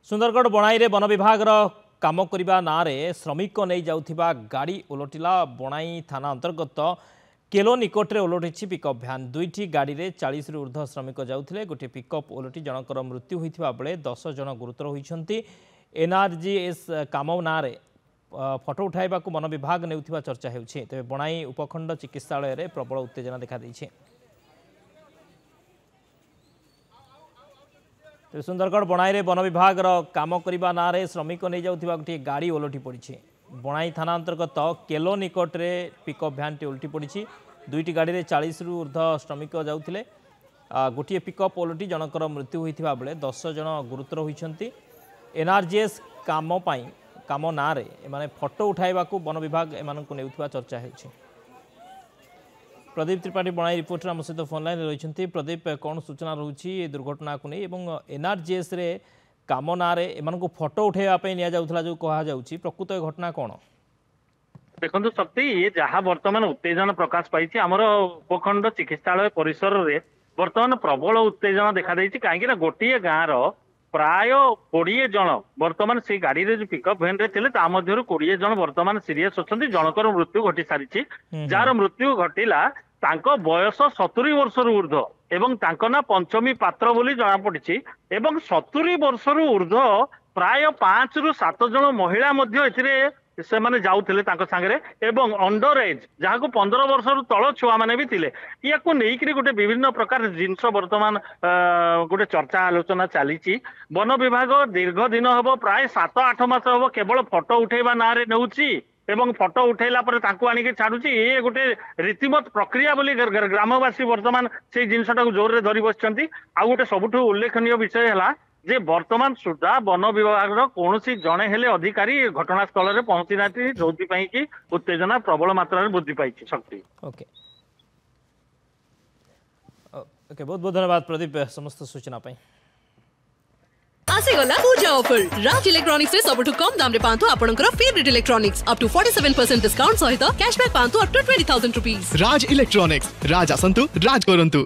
सुंदरगढ़ बणाई वन विभाग काम करने ना श्रमिक नहीं जाउथिबा गाड़ी ओलटिला। बणाई थाना अंतर्गत केलो निकट में ओलटि पिकअप भ्यान। दुईटी गाड़ी में 40 रु ऊर्ध्व श्रमिक जाउथिले। गोटे पिकअप ओलटि जनकर मृत्यु होइथिबा बेले 10 जन गुरुतर होइछन्ति। एनआरजीएस काम ना फटो उठाइबा वन विभाग नेउथिबा चर्चा हेउछि। तेबे बणाई उपखंड चिकित्सालय रे प्रबल उत्तेजना देखा दैछि। सुंदरगढ़ बणाई वन विभाग काम करने ना श्रमिक नहीं जाउथिबा गोटे गाड़ी ओलटि पड़ी। बणाई थाना अंतर्गत केलो निकट में पिकअप भ्यान टी ओलटि पड़ी। दुईटी गाड़ी में 40 रु ऊर्ध्व श्रमिक जाउथिले। गोटे पिकअप ओलटि जनकर मृत्यु होइथिबा बेले 10 जन गुरुतर होइछन्ति। एनआरजीएस काम ना एमाने फटो उठाइबा वन विभाग एमानकु नेउथिबा चर्चा हेउछि। प्रदीप त्रिपाठी बणाई रिपोर्टर आम सहित फोन लाइन रही। प्रदीप, कौन सूचना रोचे दुर्घटना को नहीं एनआरजीएस रे काम ना एमानकु फटो उठाइबा निया जाउथला जो कहा जाउछि, प्रकृत घटना कौन? देखो शक्ति ये जहाँ बर्तमान उत्तेजना प्रकाश पाई आमर उपखंड चिकित्सालय परिसर रे बर्तमान प्रबल उत्तेजना देखा देछि। कहीं गोटे गाँव प्राय 20 जन बर्तमान से गाड़ी रे जो पिकअप भैन रे थिले ता मध्यरु 20 जन बर्तमान सीरियस अछंती। जनकर मृत्यु घटी सारिछि। जार मृत्यु घटिला तांको बयस 70 वर्षर ऊर्ध्व एवं तांको ना पंचमी पात्र बोली जना पड़िछि। एवं 70 वर्षर ऊर्ध्व प्राय 5 रु 7 जन महिला मध्य एथिरे से माने जाउथिले तांको संगे एवं अंडर एज जहाँ को 15 वर्षर तल छुआ माने भी थिले। याकू नेइकरी गोटे विभिन्न प्रकार जिनस वर्तमान गोटे चर्चा आलोचना चली। वन विभाग दीर्घ दिन हम प्राय 7-8 मास हम केवल फटो उठेबा ना रे नेउछि एवं फटो उठेला पर तांको आनिके छाडुछि। ये गोटे रीतिमत प्रक्रिया बोली ग्रामवासी वर्तमान से जिनसटा को जोर रे धरी बसचंती। आ गोटे सबुठु उल्लेखनीय विषय हला जे वर्तमान सुधा वन विभाग कौन जड़े हेले अधिकारी घटनास्थल में पहुंची ना जो कि उत्तेजना प्रबल मात्रा में वृद्धि पाई। शक्ति ओके ओके बहुत बहुत धन्यवाद प्रदीप समस्त सूचना पाई। आसीगला पूजा ऑफर राज इलेक्ट्रॉनिक्स रे सबठु कम दाम रे पांतु आपनकर favourite electronics up to 47% discount सहित कैशबैक पांतु up to 20,000 rupees. Raj electronics Raj आसंतु राज करंतु।